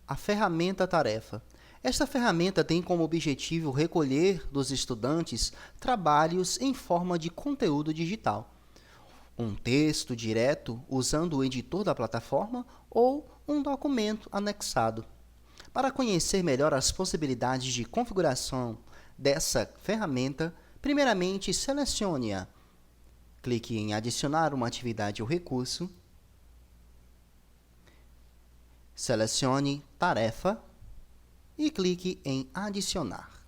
a ferramenta tarefa. Esta ferramenta tem como objetivo recolher dos estudantes trabalhos em forma de conteúdo digital. Um texto direto usando o editor da plataforma ou um documento anexado. Para conhecer melhor as possibilidades de configuração dessa ferramenta, primeiramente selecione-a. Clique em adicionar uma atividade ou recurso. Selecione tarefa e clique em adicionar.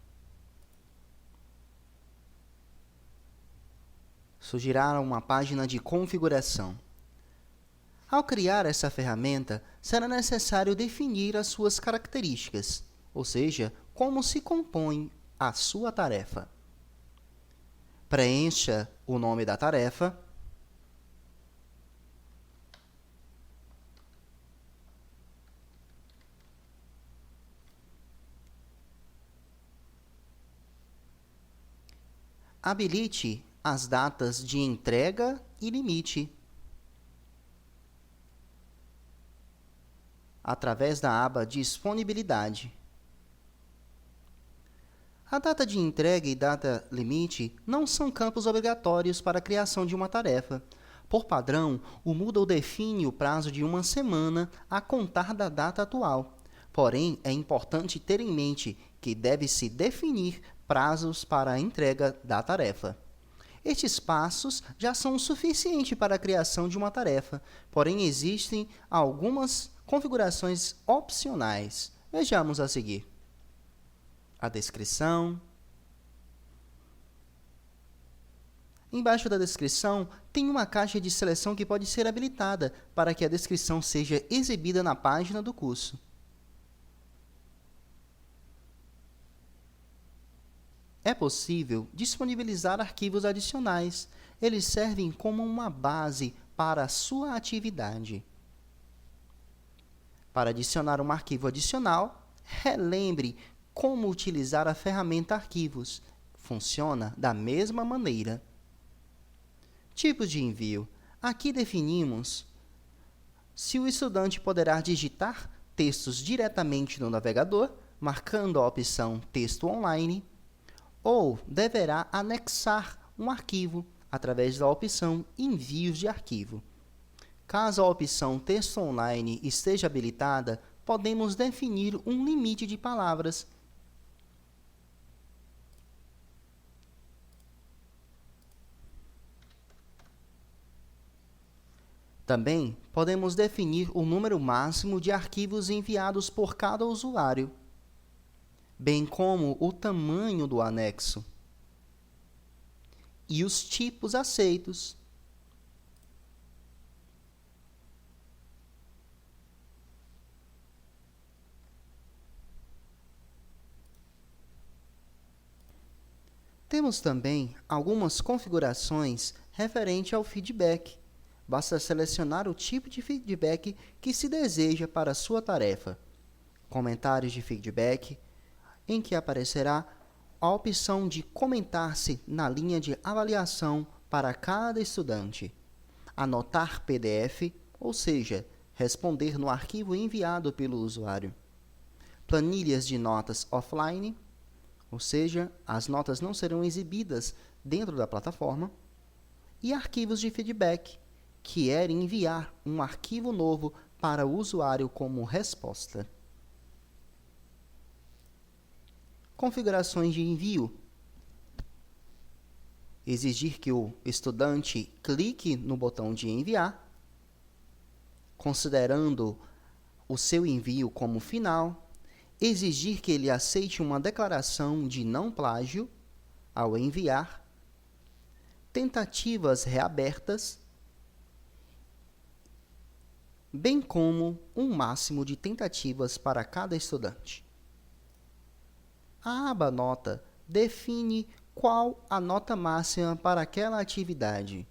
Surgirá uma página de configuração. Ao criar essa ferramenta, será necessário definir as suas características, ou seja, como se compõe a sua tarefa. Preencha o nome da tarefa, habilite as datas de entrega e limite através da aba Disponibilidade. A data de entrega e data limite não são campos obrigatórios para a criação de uma tarefa. Por padrão, o Moodle define o prazo de uma semana a contar da data atual. Porém, é importante ter em mente que deve-se definir prazos para a entrega da tarefa. Estes passos já são o suficiente para a criação de uma tarefa, porém existem algumas configurações opcionais. Vejamos a seguir. A descrição. Embaixo da descrição, tem uma caixa de seleção que pode ser habilitada para que a descrição seja exibida na página do curso. É possível disponibilizar arquivos adicionais. Eles servem como uma base para a sua atividade. Para adicionar um arquivo adicional, relembre como utilizar a ferramenta Arquivos. Funciona da mesma maneira. Tipos de envio. Aqui definimos se o estudante poderá digitar textos diretamente no navegador, marcando a opção Texto Online, ou deverá anexar um arquivo através da opção Envios de arquivo. Caso a opção Texto Online esteja habilitada, podemos definir um limite de palavras. Também podemos definir o número máximo de arquivos enviados por cada usuário, bem como o tamanho do anexo e os tipos aceitos. Temos também algumas configurações referente ao feedback. Basta selecionar o tipo de feedback que se deseja para a sua tarefa. Comentários de feedback, em que aparecerá a opção de comentar-se na linha de avaliação para cada estudante. Anotar PDF, ou seja, responder no arquivo enviado pelo usuário. Planilhas de notas offline, ou seja, as notas não serão exibidas dentro da plataforma. E arquivos de feedback, que é enviar um arquivo novo para o usuário como resposta. Configurações de envio. Exigir que o estudante clique no botão de enviar, considerando o seu envio como final. Exigir que ele aceite uma declaração de não plágio ao enviar. Tentativas reabertas, bem como um máximo de tentativas para cada estudante. A aba Nota define qual a nota máxima para aquela atividade,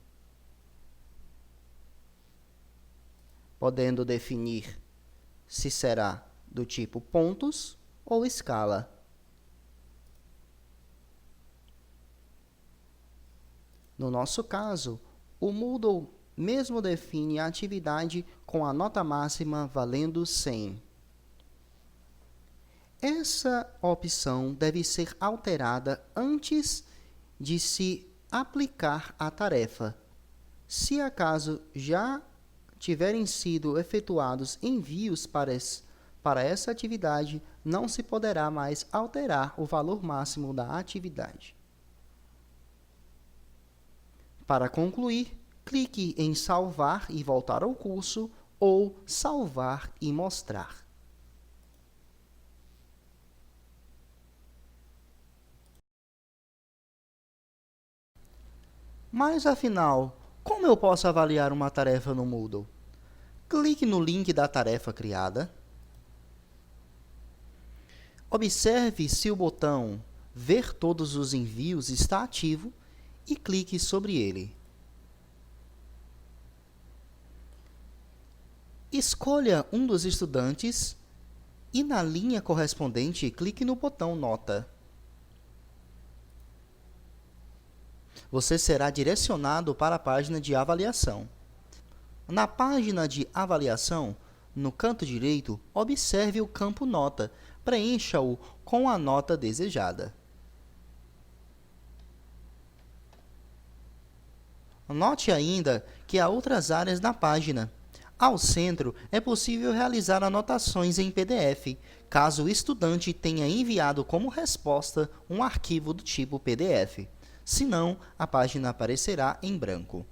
podendo definir se será do tipo pontos ou escala. No nosso caso, o Moodle mesmo define a atividade com a nota máxima valendo 100. Essa opção deve ser alterada antes de se aplicar a tarefa. Se acaso já tiverem sido efetuados envios para essa atividade, não se poderá mais alterar o valor máximo da atividade. Para concluir, clique em salvar e voltar ao curso ou salvar e mostrar. Mas afinal, como eu posso avaliar uma tarefa no Moodle? Clique no link da tarefa criada. Observe se o botão Ver todos os envios está ativo e clique sobre ele. Escolha um dos estudantes e, na linha correspondente, clique no botão Nota. Você será direcionado para a página de avaliação. Na página de avaliação, no canto direito, observe o campo Nota. Preencha-o com a nota desejada. Note ainda que há outras áreas na página. Ao centro, é possível realizar anotações em PDF, caso o estudante tenha enviado como resposta um arquivo do tipo PDF. Senão, a página aparecerá em branco.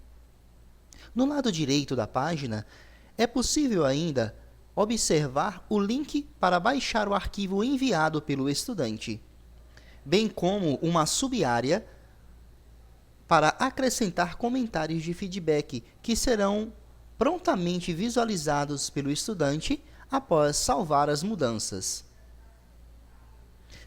No lado direito da página, é possível ainda observar o link para baixar o arquivo enviado pelo estudante, bem como uma subárea para acrescentar comentários de feedback que serão prontamente visualizados pelo estudante após salvar as mudanças.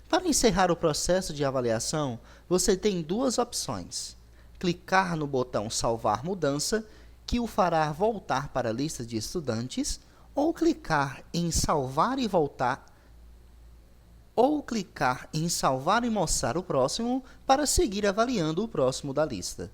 Para encerrar o processo de avaliação, você tem duas opções. Clicar no botão Salvar Mudança, que o fará voltar para a lista de estudantes, ou clicar em Salvar e voltar, ou clicar em Salvar e mostrar o próximo para seguir avaliando o próximo da lista.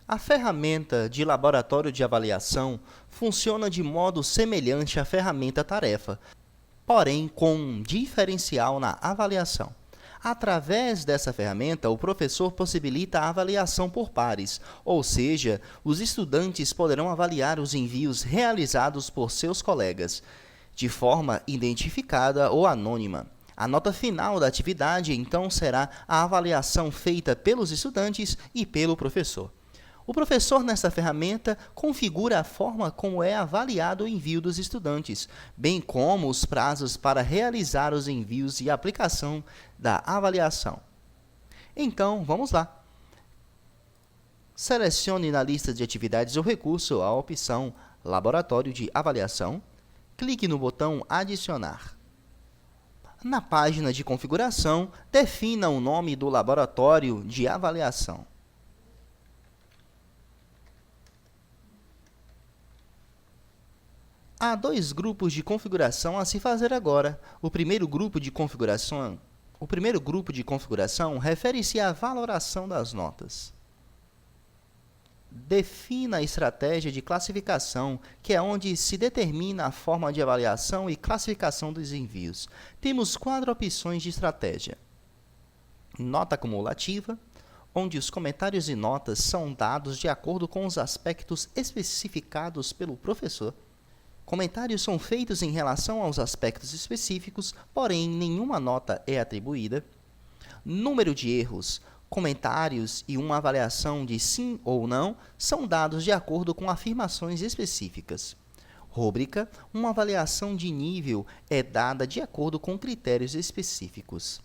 A ferramenta de laboratório de avaliação funciona de modo semelhante à ferramenta tarefa, porém com um diferencial na avaliação. Através dessa ferramenta, o professor possibilita a avaliação por pares, ou seja, os estudantes poderão avaliar os envios realizados por seus colegas, de forma identificada ou anônima. A nota final da atividade, então, será a avaliação feita pelos estudantes e pelo professor. O professor, nesta ferramenta, configura a forma como é avaliado o envio dos estudantes, bem como os prazos para realizar os envios e aplicação da avaliação. Então, vamos lá. Selecione na lista de atividades ou recurso a opção Laboratório de Avaliação. Clique no botão Adicionar. Na página de configuração, defina o nome do laboratório de avaliação. Há dois grupos de configuração a se fazer agora. O primeiro grupo de configuração refere-se à valoração das notas. Defina a estratégia de classificação, que é onde se determina a forma de avaliação e classificação dos envios. Temos 4 opções de estratégia. Nota cumulativa, onde os comentários e notas são dados de acordo com os aspectos especificados pelo professor. Comentários são feitos em relação aos aspectos específicos, porém nenhuma nota é atribuída. Número de erros. Comentários e uma avaliação de sim ou não são dados de acordo com afirmações específicas. Rúbrica. Uma avaliação de nível é dada de acordo com critérios específicos.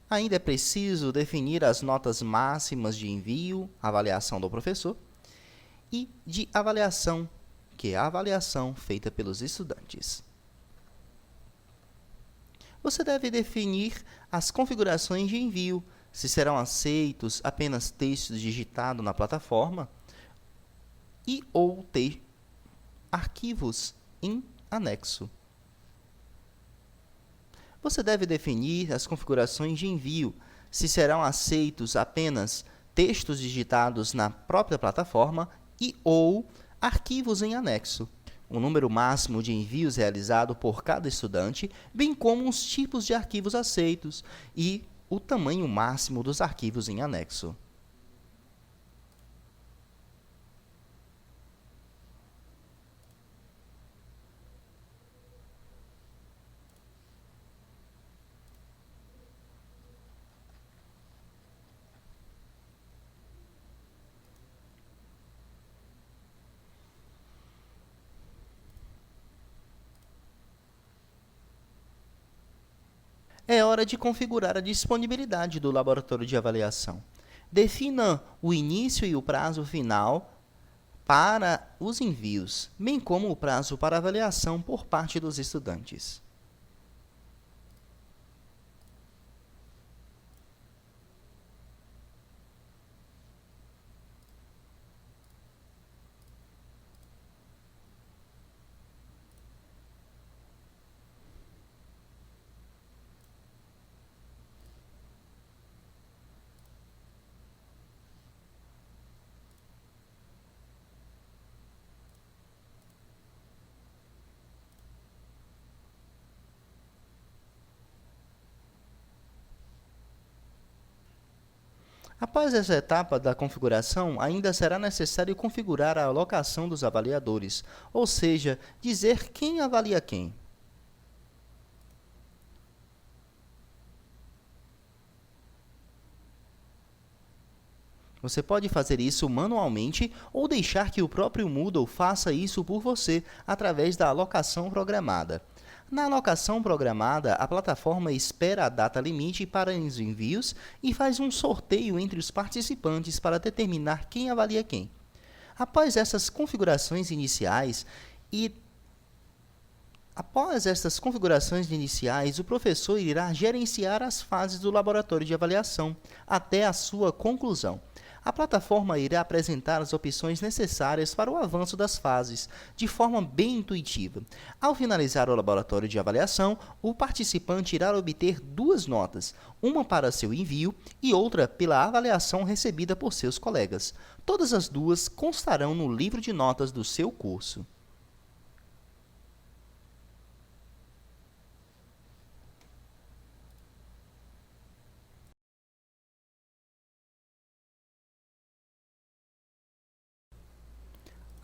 Ainda é preciso definir as notas máximas de envio, avaliação do professor, e de avaliação, que é a avaliação feita pelos estudantes. Você deve definir as configurações de envio, se serão aceitos apenas textos digitados na plataforma, e ou ter arquivos em anexo. Você deve definir as configurações de envio, se serão aceitos apenas textos digitados na própria plataforma e ou arquivos em anexo, o número máximo de envios realizado por cada estudante, bem como os tipos de arquivos aceitos e o tamanho máximo dos arquivos em anexo. É hora de configurar a disponibilidade do laboratório de avaliação. Defina o início e o prazo final para os envios, bem como o prazo para avaliação por parte dos estudantes. Após essa etapa da configuração, ainda será necessário configurar a alocação dos avaliadores, ou seja, dizer quem avalia quem. Você pode fazer isso manualmente ou deixar que o próprio Moodle faça isso por você através da alocação programada. Na alocação programada, a plataforma espera a data limite para os envios e faz um sorteio entre os participantes para determinar quem avalia quem. Após essas configurações iniciais, o professor irá gerenciar as fases do laboratório de avaliação até a sua conclusão. A plataforma irá apresentar as opções necessárias para o avanço das fases, de forma bem intuitiva. Ao finalizar o laboratório de avaliação, o participante irá obter 2 notas, uma para seu envio e outra pela avaliação recebida por seus colegas. Todas as duas constarão no livro de notas do seu curso.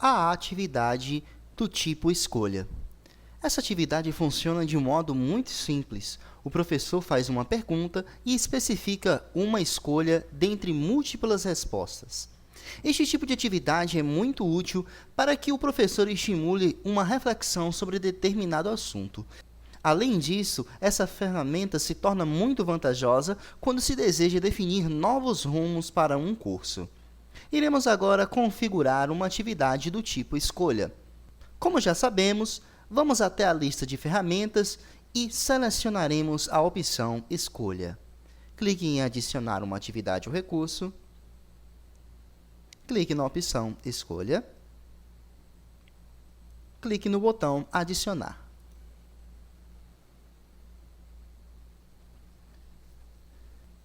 A atividade do tipo escolha. Essa atividade funciona de um modo muito simples. O professor faz uma pergunta e especifica uma escolha dentre múltiplas respostas. Este tipo de atividade é muito útil para que o professor estimule uma reflexão sobre determinado assunto. Além disso, essa ferramenta se torna muito vantajosa quando se deseja definir novos rumos para um curso. Iremos agora configurar uma atividade do tipo escolha. Como já sabemos, vamos até a lista de ferramentas e selecionaremos a opção escolha. Clique em adicionar uma atividade ou recurso. Clique na opção escolha. Clique no botão adicionar.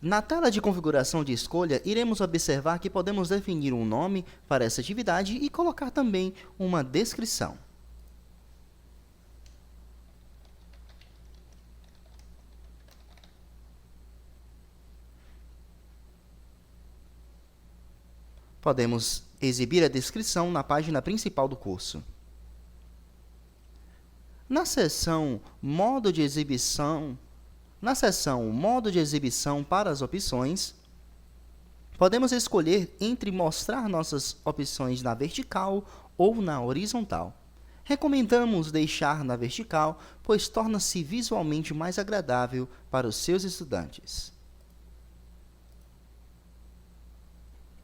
Na tela de configuração de escolha, iremos observar que podemos definir um nome para essa atividade e colocar também uma descrição. Podemos exibir a descrição na página principal do curso. Na seção Modo de exibição para as opções, podemos escolher entre mostrar nossas opções na vertical ou na horizontal. Recomendamos deixar na vertical, pois torna-se visualmente mais agradável para os seus estudantes.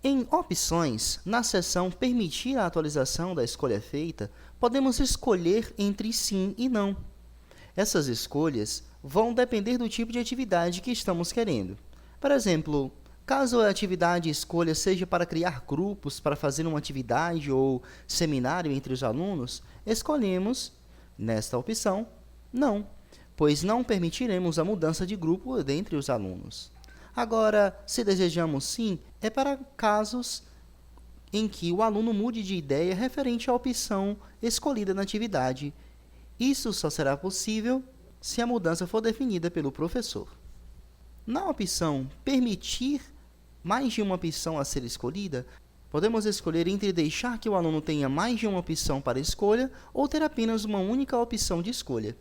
Em Opções, na seção Permitir a atualização da escolha feita, podemos escolher entre sim e não. Essas escolhas vão depender do tipo de atividade que estamos querendo. Por exemplo, Caso a atividade escolha seja para criar grupos para fazer uma atividade ou seminário entre os alunos, escolhemos, nesta opção, não, pois não permitiremos a mudança de grupo dentre os alunos. Agora, se desejamos sim, é para casos em que o aluno mude de ideia referente à opção escolhida na atividade. Isso só será possível se a mudança for definida pelo professor. Na opção Permitir mais de uma opção a ser escolhida, podemos escolher entre deixar que o aluno tenha mais de uma opção para escolha ou ter apenas uma única opção de escolha.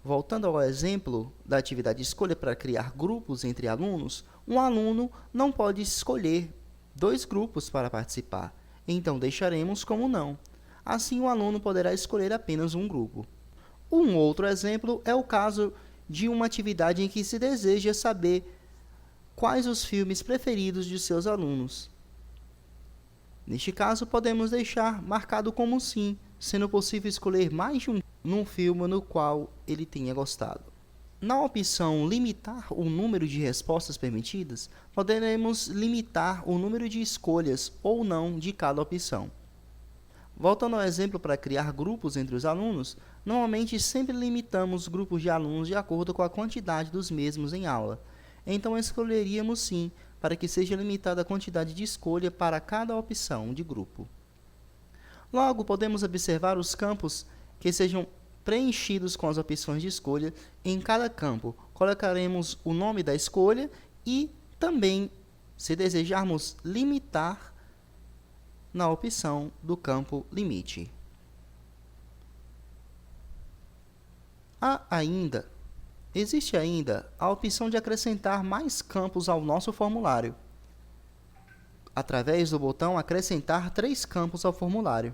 Voltando ao exemplo da atividade escolha para criar grupos entre alunos, um aluno não pode escolher 2 grupos para participar, então deixaremos como não. Assim, o aluno poderá escolher apenas um grupo. Um outro exemplo é o caso de uma atividade em que se deseja saber quais os filmes preferidos de seus alunos. Neste caso, podemos deixar marcado como sim, sendo possível escolher mais de um filme no qual ele tenha gostado. Na opção Limitar o número de respostas permitidas, poderemos limitar o número de escolhas ou não de cada opção. Voltando ao exemplo para criar grupos entre os alunos, normalmente sempre limitamos grupos de alunos de acordo com a quantidade dos mesmos em aula. Então, escolheríamos sim, para que seja limitada a quantidade de escolha para cada opção de grupo. Logo, podemos observar os campos que sejam preenchidos com as opções de escolha. Em cada campo, colocaremos o nome da escolha e também, se desejarmos, limitar na opção do campo limite. Existe ainda a opção de acrescentar mais campos ao nosso formulário, através do botão Acrescentar 3 campos ao formulário.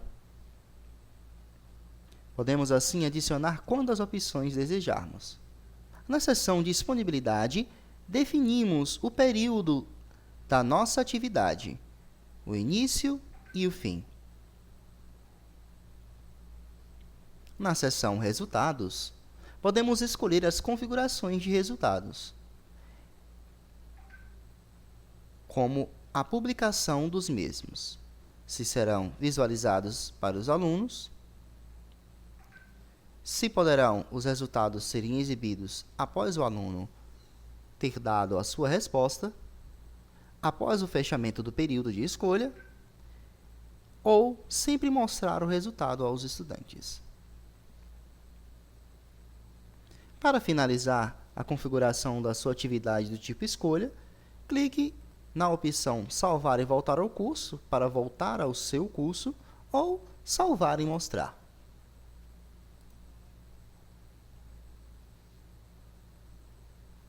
Podemos assim adicionar quantas opções desejarmos. Na seção Disponibilidade, definimos o período da nossa atividade, o início e o fim. Na seção Resultados, podemos escolher as configurações de resultados, como a publicação dos mesmos, se serão visualizados para os alunos, se poderão os resultados serem exibidos após o aluno ter dado a sua resposta, após o fechamento do período de escolha, ou sempre mostrar o resultado aos estudantes. Para finalizar a configuração da sua atividade do tipo escolha, clique na opção Salvar e voltar ao curso para voltar ao seu curso ou Salvar e mostrar.